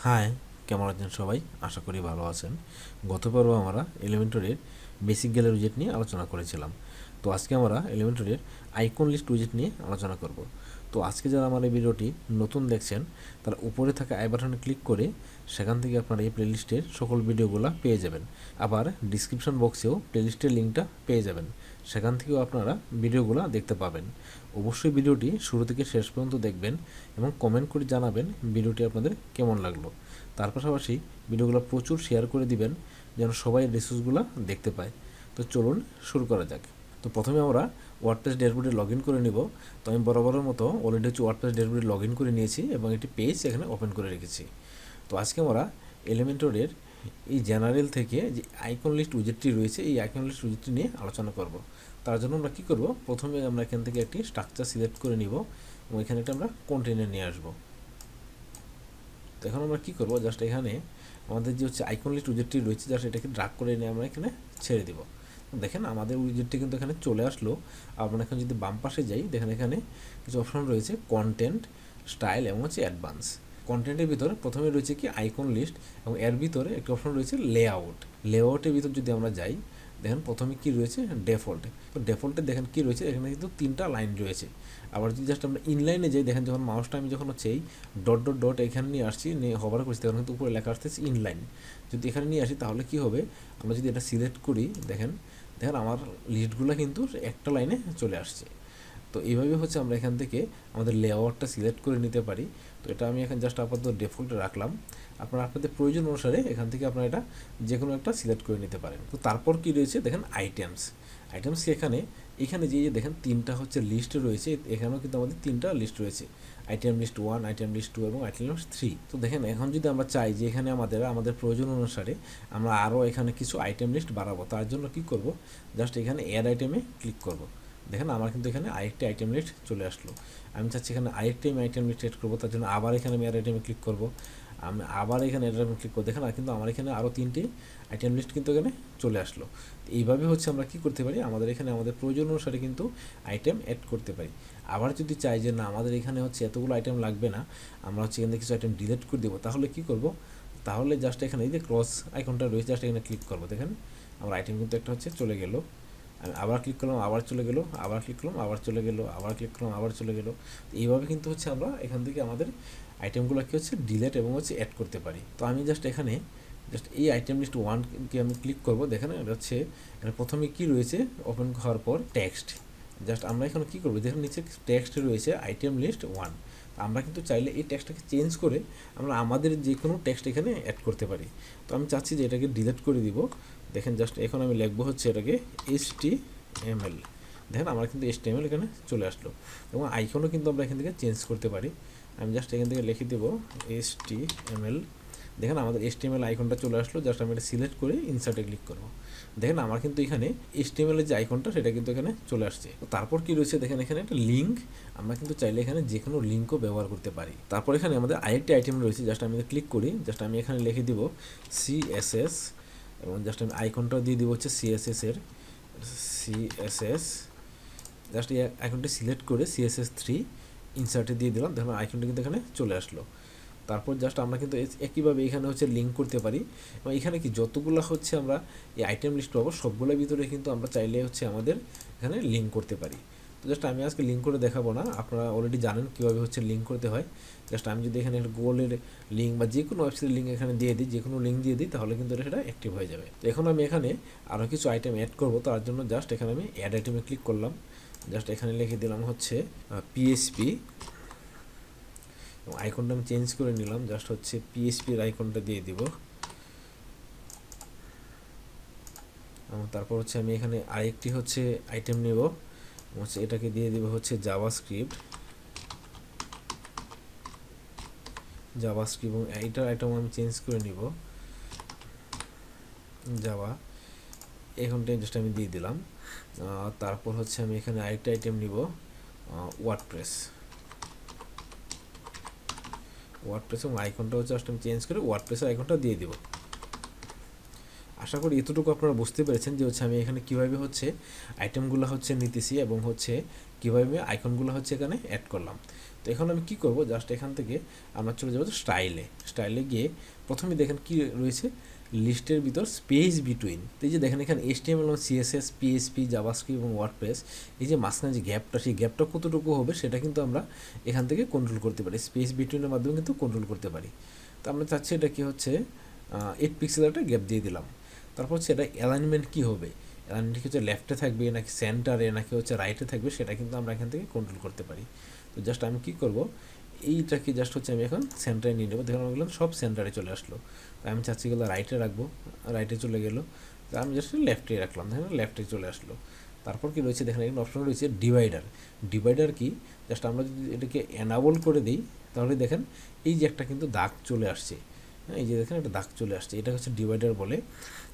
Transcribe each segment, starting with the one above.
High, কেমন আছেন সবাই? আশা করি ভালো আছেন। গত পর্বে আমরা এলিমেন্টরের বেসিক গ্যালারি উইজেট নিয়ে আলোচনা করেছিলাম। তো আজকে আমরা এলিমেন্টরের আইকন লিস্ট উইজেট নিয়ে আলোচনা করব। তো আজকে যারা আমার এই ভিডিওটি নতুন দেখছেন তারা উপরে থাকা আই বাটনে ক্লিক করে সেখান থেকে আপনারা এই প্লেলিস্টের সকল ভিডিওগুলো পেয়ে যাবেন। আবার ডিসক্রিপশন বক্সেও প্লেলিস্টের লিঙ্কটা পেয়ে যাবেন, সেখান থেকেও আপনারা ভিডিওগুলো দেখতে পাবেন। অবশ্যই ভিডিওটি শুরু থেকে শেষ পর্যন্ত দেখবেন এবং কমেন্ট করে জানাবেন ভিডিওটি আপনাদের কেমন লাগলো। তার পাশাপাশি ভিডিওগুলো প্রচুর শেয়ার করে দিবেন যেন সবাই রিসোর্সগুলো দেখতে পায়। তো চলুন শুরু করা যাক। তো প্রথমে আমরা ওয়ার্ডপ্রেস ড্যাশবোর্ডে লগ ইন করে নিব। তো আমি বরাবরের মতো অলরেডি ওয়ার্ডপ্রেস ড্যাশবোর্ডে লগ ইন করে নিয়েছি এবং একটি পেজ এখানে ওপেন করে রেখেছি। তো আজকে আমরা এলিমেন্টরের এই জেনারেল থেকে যে আইকন লিস্ট উইজেটটি রয়েছে এই আইকন লিস্ট উইজেটটি নিয়ে আলোচনা করব। তার জন্য আমরা কী করব, প্রথমে আমরা এখান থেকে একটি স্ট্রাকচার সিলেক্ট করে নিব এবং এখানে একটা আমরা কন্টেনার নিয়ে আসবো। তো এখন আমরা কী করবো, জাস্ট এখানে আমাদের যে হচ্ছে আইকন লিস্ট উইজেটটি রয়েছে জাস্ট এটাকে ড্রাগ করে নিয়ে আমরা এখানে ছেড়ে দিব। দেখেন আমাদের উইজেটটি কিন্তু এখানে চলে আসলো। আমরা এখন যদি বাম পাশে যাই দেখেন এখানে কিছু অপশন রয়েছে, কন্টেন্ট, স্টাইল এবং হচ্ছে অ্যাডভান্স। কন্টেন্টের ভিতরে প্রথমে রয়েছে কি আইকন লিস্ট এবং এর ভিতরে একটা অপশন রয়েছে লেআউট। লেআউটের ভিতর যদি আমরা যাই দেখেন প্রথমে কি রয়েছে ডেফল্ট। তো ডেফল্টে দেখেন কি রয়েছে, এখানে কিন্তু 3টা লাইন রয়েছে। আবার যদি জাস্ট আমরা ইনলাইনে যাই দেখেন যখন মাউসটা আমি যখন হচ্ছে এই ডট ডট ডট এখানে নিয়ে আসছি, নিয়ে হবার করছি তখন কিন্তু উপরে লেখা আসতেছে ইনলাইন। যদি এখানে নিয়ে আসি তাহলে কি হবে, আমরা যদি এটা সিলেক্ট করি দেখেন দেখেন আমার লিস্টগুলো কিন্তু একটা লাইনে চলে আসছে। তো এইভাবে হচ্ছে আমরা এখান থেকে আমাদের লেআউটটা সিলেক্ট করে নিতে পারি। তো এটা আমি এখন জাস্ট আপাতত ডিফল্টে রাখলাম। আপনারা আপনাদের প্রয়োজন অনুসারে এখান থেকে আপনারা এটা যে কোনো একটা সিলেক্ট করে নিতে পারেন। তো তারপর কি রয়েছে দেখেন আইটেমস। এখানে যে দেখেন 3টা হচ্ছে লিস্ট রয়েছে, এখানেও কিন্তু আমাদের 3টা লিস্ট রয়েছে, আইটেম লিস্ট 1, আইটেম লিস্ট 2 এবং আইটেম লিস্ট 3। তো দেখেন এখন যদি আমরা চাই যে এখানে আমাদের প্রয়োজন অনুসারে আমরা আরও এখানে কিছু আইটেম লিস্ট বাড়াবো, তার জন্য কি করব, জাস্ট এখানে অ্যাড আইটেমে ক্লিক করব। দেখেন আমার কিন্তু এখানে আরেকটি আইটেম লিস্ট চলে আসলো। আমি চাচ্ছি এখানে আরেকটি আমি আইটেম লিস্ট এড করবো, তার জন্য আবার এখানে আমি অ্যাড আইটেমে ক্লিক করব। আমি আবার এখানে অ্যাড আইটেমে ক্লিক করবো, দেখেন কিন্তু আমার এখানে আরও 3টি আইটেম লিস্ট কিন্তু এখানে চলে আসলো। এইভাবে হচ্ছে আমরা কি করতে পারি, আমাদের এখানে আমাদের প্রয়োজন অনুসারে কিন্তু আইটেম অ্যাড করতে পারি। আবার যদি চাই যে না আমাদের এখানে হচ্ছে এতগুলো আইটেম লাগবে না, আমরা হচ্ছে এখানে কিছু আইটেম ডিলিট করে দেবো, তাহলে কি করব, তাহলে জাস্ট এখানে এই যে ক্রস আইকনটা রয়েছে জাস্ট এখানে ক্লিক করবো। দেখেন আমার আইটেম কিন্তু একটা হচ্ছে চলে গেল। আমি আবার ক্লিক করলাম আবার চলে গেল, আবার ক্লিক করলাম আবার চলে গেল, আবার ক্লিক করলাম আবার চলে গেল। এইভাবে কিন্তু হচ্ছে আমরা এখান থেকে আমাদের আইটেমগুলো কি হচ্ছে ডিলিট এবং হচ্ছে অ্যাড করতে পারি। তো আমি জাস্ট এই আইটেম লিস্ট 1কে আমি ক্লিক করব। দেখেন এটা হচ্ছে এখানে প্রথমে কি রয়েছে, ওপেন হওয়ার পর টেক্সট। জাস্ট আমরা এখানে কী করবো, দেখেন নিচে টেক্সট রয়েছে আইটেম লিস্ট 1। আমরা কিন্তু চাইলে এই টেক্সটটাকে চেঞ্জ করে আমরা আমাদের যে কোনো টেক্সট এখানে অ্যাড করতে পারি। তো আমি চাচ্ছি যে এটাকে ডিলিট করে দিব। দেখেন জাস্ট এখন আমি লিখবো হচ্ছে এটাকে HTML। দেখেন আমার কিন্তু HTML এখানে চলে আসলো এবং আইকনও কিন্তু আমরা এখান থেকে চেঞ্জ করতে পারি। আমি জাস্ট এখান থেকে লিখে দেবো HTML। দেখেন আমাদের HTML আইকনটা চলে আসলো, জাস্ট আমি এটা সিলেক্ট করে ইনসার্টে ক্লিক করবো। দেখেন আমার কিন্তু এখানে HTML এর যে আইকনটা সেটা কিন্তু এখানে চলে আসছে। তো তারপর কি রয়েছে দেখেন এখানে একটা লিঙ্ক, আমরা কিন্তু চাইলে এখানে যে কোনো লিঙ্কও ব্যবহার করতে পারি। তারপর এখানে আমাদের আরেকটি আইটেম রয়েছে, জাস্ট আমি ক্লিক করি, জাস্ট আমি এখানে লিখে দিব CSS এবং জাস্ট আমি আইকনটাও দিয়ে দিব হচ্ছে CSS। জাস্ট এই আইকনটি সিলেক্ট করে CSS3 ইনসার্টে দিয়ে দিলাম। দেখুন আইকনটা কিন্তু এখানে চলে আসলো। তারপর জাস্ট আমরা কিন্তু একইভাবে এখানে হচ্ছে লিঙ্ক করতে পারি এবং এখানে কি যতগুলো হচ্ছে আমরা এই আইটেম লিস্ট পাবো সবগুলোর ভিতরে কিন্তু আমরা চাইলে হচ্ছে আমাদের এখানে লিঙ্ক করতে পারি। তো জাস্ট আমি আজকে লিঙ্ক করে দেখাবো না, আপনারা অলরেডি জানেন কীভাবে হচ্ছে লিঙ্ক করতে হয়। জাস্ট আমি যদি এখানে একটা গুগলের লিঙ্ক বা যে কোনো ওয়েবসাইটের লিঙ্ক এখানে দিয়ে দিই, যে কোনো লিঙ্ক দিয়ে দিই তাহলে কিন্তু সেটা অ্যাক্টিভ হয়ে যাবে। তো এখন আমি এখানে আরও কিছু আইটেম অ্যাড করবো, তার জন্য জাস্ট এখানে আমি অ্যাড আইটেমে ক্লিক করলাম। জাস্ট এখানে লিখে দিলাম হচ্ছে PHP এবং আইকনটা আমি চেঞ্জ করে নিলাম, জাস্ট হচ্ছে PHP-র আইকনটা দিয়ে দিব। এবং তারপর হচ্ছে আমি এখানে আরেকটি হচ্ছে আইটেম নেব, হচ্ছে এটাকে দিয়ে দিব হচ্ছে জাভাস্ক্রিপ্ট এবং এইটার আইটেম আমি চেঞ্জ করে নিব জাভা, এখানটাই জাস্ট আমি দিয়ে দিলাম। তারপর হচ্ছে আমি এখানে আরেকটা আইটেম নিব ওয়ার্ডপ্রেস এবং আইকনটা হচ্ছে জাস্ট আমি চেঞ্জ করে ওয়ার্ডপ্রেসের আইকনটা দিয়ে দিব। আশা করি এতটুকু আপনারা বুঝতে পেরেছেন যে হচ্ছে আমি এখানে কীভাবে হচ্ছে আইটেমগুলো হচ্ছে নিতেছি এবং হচ্ছে কীভাবে আইকনগুলো হচ্ছে এখানে অ্যাড করলাম। তো এখন আমি কি করব, জাস্ট এখান থেকে আমরা চলে যাবো স্টাইলে গিয়ে প্রথমে দেখেন কি রয়েছে লিস্টের ভিতর স্পেস বিটুইন। তো এই যে দেখেন এখানে HTML এবং CSS PHP জাভাস্ক্রিপ্ট এবং ওয়ার্ডপ্রেস, এই যে মাঝখানে যে গ্যাপটা, সেই গ্যাপটা কতটুকু হবে সেটা কিন্তু আমরা এখান থেকে কন্ট্রোল করতে পারি, স্পেস বিটুইনের মাধ্যমে কিন্তু কন্ট্রোল করতে পারি। তো আমরা চাচ্ছি এটা কি হচ্ছে 8 পিক্সেলের একটা গ্যাপ দিয়ে দিলাম। তারপর হচ্ছে এটা অ্যালাইনমেন্ট কি হবে, অ্যালাইনমেন্ট কি হচ্ছে লেফটে থাকবে নাকি সেন্টারে নাকি হচ্ছে রাইটে থাকবে, সেটা কিন্তু আমরা এখান থেকে কন্ট্রোল করতে পারি। তো জাস্ট আমি কি করব, এইটাকে জাস্ট হচ্ছে আমি এখন সেন্টারে নিয়ে নেবো। দেখুন আমি সব সেন্টারে চলে আসলো। তো আমি চাচ্ছি গেলো রাইটে রাখবো, রাইটে চলে গেলো। তো আমি জাস্ট লেফটে রাখলাম, দেখেন লেফটে চলে আসলো। তারপর কি রয়েছে দেখেন এখানে অপশন রয়েছে ডিভাইডার কি, জাস্ট আমরা যদি এটাকে এনাবল করে দিই তাহলে দেখেন এই যে একটা কিন্তু দাগ চলে আসছে, হ্যাঁ এই যে দেখেন একটা দাগ চলে আসছে, এটা হচ্ছে ডিভাইডার বলে।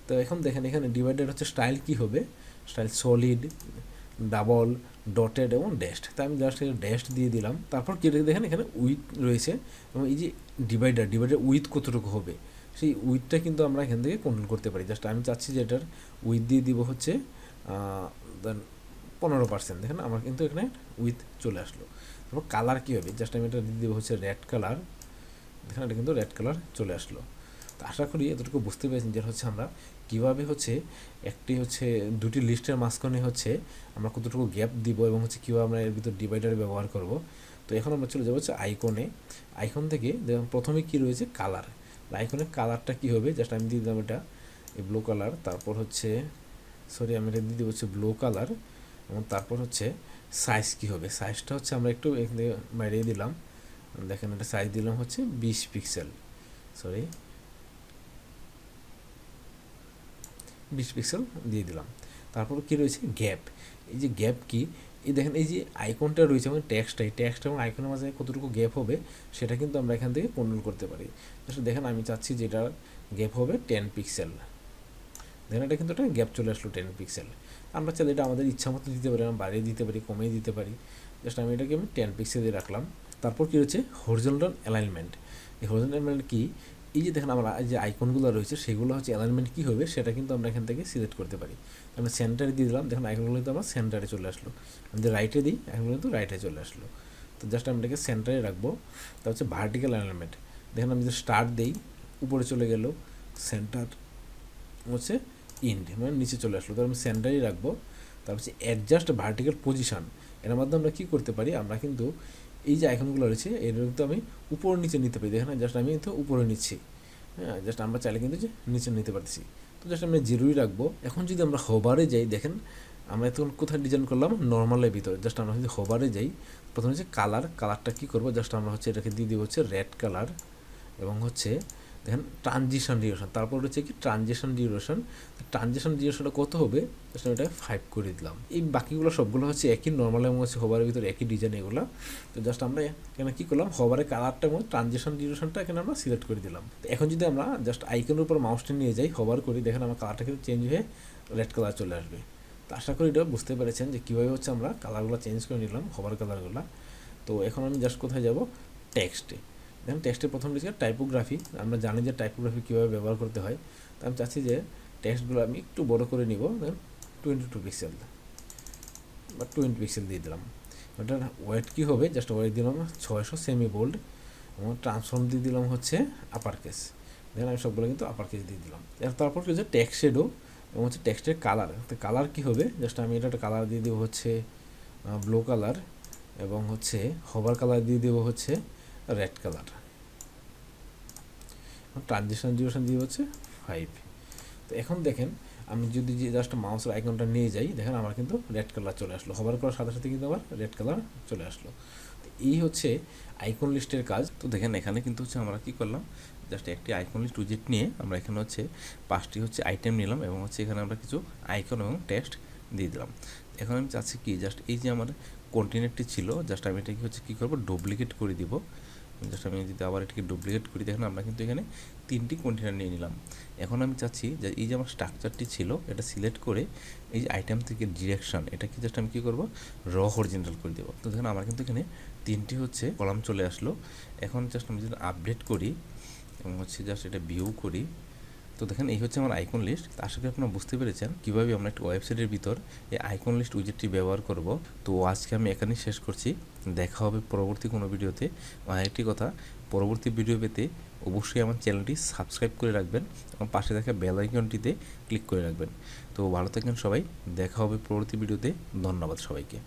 তো এখন দেখেন এখানে ডিভাইডার হচ্ছে স্টাইল কি হবে, স্টাইল সলিড, ডাবল, ডটেড এবং ড্যাশড। তাই আমি জাস্ট ড্যাশড দিয়ে দিলাম। তারপর কি দেখেন এখানে উইথ রয়েছে এবং এই যে ডিভাইডার উইথ কতটুকু হবে, সেই উইথটা কিন্তু আমরা এখান থেকে কন্ট্রোল করতে পারি। জাস্ট আমি চাচ্ছি যে এটার উইথ দিয়ে দিব হচ্ছে 15%। দেখেন আমার কিন্তু এখানে উইথ চলে আসলো। তারপর কালার কী হবে, জাস্ট আমি এটা দিয়ে দেবো হচ্ছে রেড কালার। দেখেন এটা কিন্তু রেড কালার চলে আসলো। তো আশা করি এতটুকু বুঝতে পেরেছেন যে হচ্ছে আমরা কীভাবে হচ্ছে একটি হচ্ছে দুটি লিস্টের মাঝখানে হচ্ছে আমরা কতটুকু গ্যাপ দিব এবং হচ্ছে কীভাবে আমরা এর ভিতর ডিভাইডার ব্যবহার করব। তো এখন আমরা চলে যাবো হচ্ছে আইকন থেকে দেখুন প্রথমে কি রয়েছে কালার। আইকনের কালারটা কী হবে, জাস্ট আমি দিয়ে দিলাম এটা এই ব্লু কালার। তারপর হচ্ছে আমি এটা দিয়ে দেবো হচ্ছে ব্লু কালার এবং তারপর হচ্ছে সাইজ কী হবে, সাইজটা হচ্ছে আমরা একটু এখানে বাইরে দিলাম। দেখেন এটা সাইজ দিলাম হচ্ছে 20 পিক্সেল, 20 পিক্সেল দিয়ে দিলাম। তারপর কি রয়েছে গ্যাপ, এই যে গ্যাপ কি, এই দেখেন এই যে আইকনটা রয়েছে এবং টেক্সট এবং আইকনের মাঝে কতটুকু গ্যাপ হবে সেটা কিন্তু আমরা এখান থেকে কন্ট্রোল করতে পারি। দেখেন আমি চাচ্ছি যে এটার গ্যাপ হবে 10 পিক্সেল। দেখেন এটা কিন্তু একটা গ্যাপ চলে আসলো 10 পিক্সেল। আমরা চাইলে এটা আমাদের ইচ্ছা মতো দিতে পারি, আমরা বাড়িয়ে দিতে পারি, কমিয়ে দিতে পারি। জাস্ট আমি এটাকে 10 পিক্সেল দিয়ে রাখলাম। তারপর কি রয়েছে হরিজন্টাল অ্যালাইনমেন্ট। এই হরিজন্টাল অ্যালাইনমেন্ট কি, এই যে দেখেন আমরা যে আইকনগুলো রয়েছে সেগুলো হচ্ছে অ্যালাইনমেন্ট কী হবে সেটা কিন্তু আমরা এখান থেকে সিলেক্ট করতে পারি। আমরা সেন্টারে দিয়ে দিলাম, দেখেন আইকনগুলো কিন্তু আমার সেন্টারে চলে আসলো। আমি যদি রাইটে দিই আইকনগুলো কিন্তু রাইটে চলে আসলো। তো জাস্ট আমি এটাকে সেন্টারে রাখবো। তা হচ্ছে ভার্টিক্যাল অ্যালাইনমেন্ট, দেখেন আমি যদি স্টার্ট দিই উপরে চলে গেল, সেন্টার হচ্ছে ইন্ড মানে নিচে চলে আসলো। তো আমি সেন্টারেই রাখবো। তারপর হচ্ছে অ্যাডজাস্ট ভার্টিক্যাল পজিশন, এর মাধ্যমে আমরা কী করতে পারি, আমরা কিন্তু এই যে আইকনগুলো রয়েছে এর কিন্তু আমি উপর নিচে নিতে পারি। দেখেন জাস্ট আমি কিন্তু উপরে নিচ্ছি, হ্যাঁ জাস্ট আমরা চাইলে কিন্তু যে নিচে নিতে পারতেছি। তো জাস্ট আমি জিরোই রাখবো। এখন যদি আমরা হোভারে যাই, দেখেন আমরা এতক্ষণ কোথায় ডিজাইন করলাম নর্মালের ভিতরে, জাস্ট আমরা যদি হোভারে যাই প্রথমে হচ্ছে কালারটা কী করবো, জাস্ট আমরা হচ্ছে এটাকে দিয়ে দিব হচ্ছে রেড কালার এবং হচ্ছে দেখেন ট্রানজিশন ডিউরেশন। তারপর হচ্ছে কি ট্রানজিশন ডিউরেশনটা কত হবে, জাস্ট আমি এটা 5 করে দিলাম। এই বাকিগুলো সবগুলো হচ্ছে একই নর্মাল এবং হচ্ছে হোভারের ভিতরে একই ডিজাইন এগুলো। তো জাস্ট আমরা এখানে কী করলাম, হোভারের কালারটা এবং ট্রানজিশন ডিউরেশনটা এখানে আমরা সিলেক্ট করে দিলাম। তো এখন যদি আমরা জাস্ট আইকনের উপর মাউসটা নিয়ে যাই, হোভার করি, দেখেন আমার কালারটা কিন্তু চেঞ্জ হয়ে রেড কালার চলে আসবে। তো আশা করি এটা বুঝতে পেরেছেন যে কীভাবে হচ্ছে আমরা কালারগুলো চেঞ্জ করে নিলাম, হোভার কালারগুলো। তো এখন আমি জাস্ট কোথায় যাব, টেক্সটে। দেখেন টেক্সটের প্রথম লিখে টাইপোগ্রাফি, আমরা জানি যে টাইপোগ্রাফি কীভাবে ব্যবহার করতে হয়। তো আমি চাচ্ছি যে টেক্সটগুলো আমি একটু বড় করে নিব, দেন 22 পিক্সেল বা 20 পিক্সেল দিয়ে দিলাম। ওটার ওয়েট কী হবে, জাস্ট ওয়েট দিলাম 600 সেমি বোল্ড এবং ট্রান্সফর্ম দিয়ে দিলাম হচ্ছে আপার কেস। দেখেন আমি সবগুলো কিন্তু আপার কেস দিয়ে দিলাম। তারপর কি হচ্ছে টেক্সট শেডো এবং হচ্ছে টেক্সটের কালার। তো কালার কী হবে, জাস্ট আমি এটা একটা কালার দিয়ে দেবো হচ্ছে ব্লু কালার এবং হচ্ছে হোভার কালার দিয়ে দেবো হচ্ছে রেড কালার। ট্রানজিশন ডিউরেশন দিয়ে হচ্ছে 5। তো এখন দেখেন আমি যদি যে জাস্ট মাউসের আইকনটা নিয়ে যাই, দেখেন আমার কিন্তু রেড কালার চলে আসলো, হোভার করার সাথে সাথে কিন্তু আবার রেড কালার চলে আসলো। তো এই হচ্ছে আইকন লিস্টের কাজ। তো দেখেন এখানে কিন্তু হচ্ছে আমরা কী করলাম, জাস্ট একটি আইকন লিস্ট উইজেট নিয়ে আমরা এখানে হচ্ছে 5টি হচ্ছে আইটেম নিলাম এবং হচ্ছে এখানে আমরা কিছু আইকন এবং টেক্সট দিয়ে দিলাম। এখন আমি চাচ্ছি কি, জাস্ট এই যে আমার কন্টেনারটি ছিল, জাস্ট আমি এটাকে হচ্ছে কী করবো, ডুপ্লিকেট করে দিব। জাস্ট আমি যদি আবার এটাকে ডুপ্লিকেট করি, দেখেন আমরা কিন্তু এখানে 3টি কন্টেনার নিয়ে নিলাম। এখন আমি চাচ্ছি যে এই যে আমার স্ট্রাকচারটি ছিল এটা সিলেক্ট করে এই যে আইটেম থেকে ডিরেকশন, এটা কি জাস্ট আমি কী করবো, হরিজন্টাল করে দেবো। তো দেখেন আমার কিন্তু এখানে 3টি হচ্ছে কলাম চলে আসলো। এখন জাস্ট আমি যদি আপডেট করি এবং হচ্ছে জাস্ট এটা ভিউ করি, তো দেখেন এই হচ্ছে আমার আইকন লিস্ট। আশা করি আপনারা বুঝতে পেরেছেন কীভাবে আমরা একটা ওয়েবসাইটের ভিতর এই আইকন লিস্ট উইজেটটি ব্যবহার করব। তো আজকে আমি এখানেই শেষ করছি, দেখা হবে পরবর্তী কোনো ভিডিওতে। আরেকটি কথা, পরবর্তী ভিডিও পেতে অবশ্যই আমার চ্যানেলটি সাবস্ক্রাইব করে রাখবেন এবং পাশে থাকা বেল আইকনটিতে ক্লিক করে রাখবেন। তো ভালো থাকবেন সবাই, দেখা হবে পরবর্তী ভিডিওতে। ধন্যবাদ সবাইকে।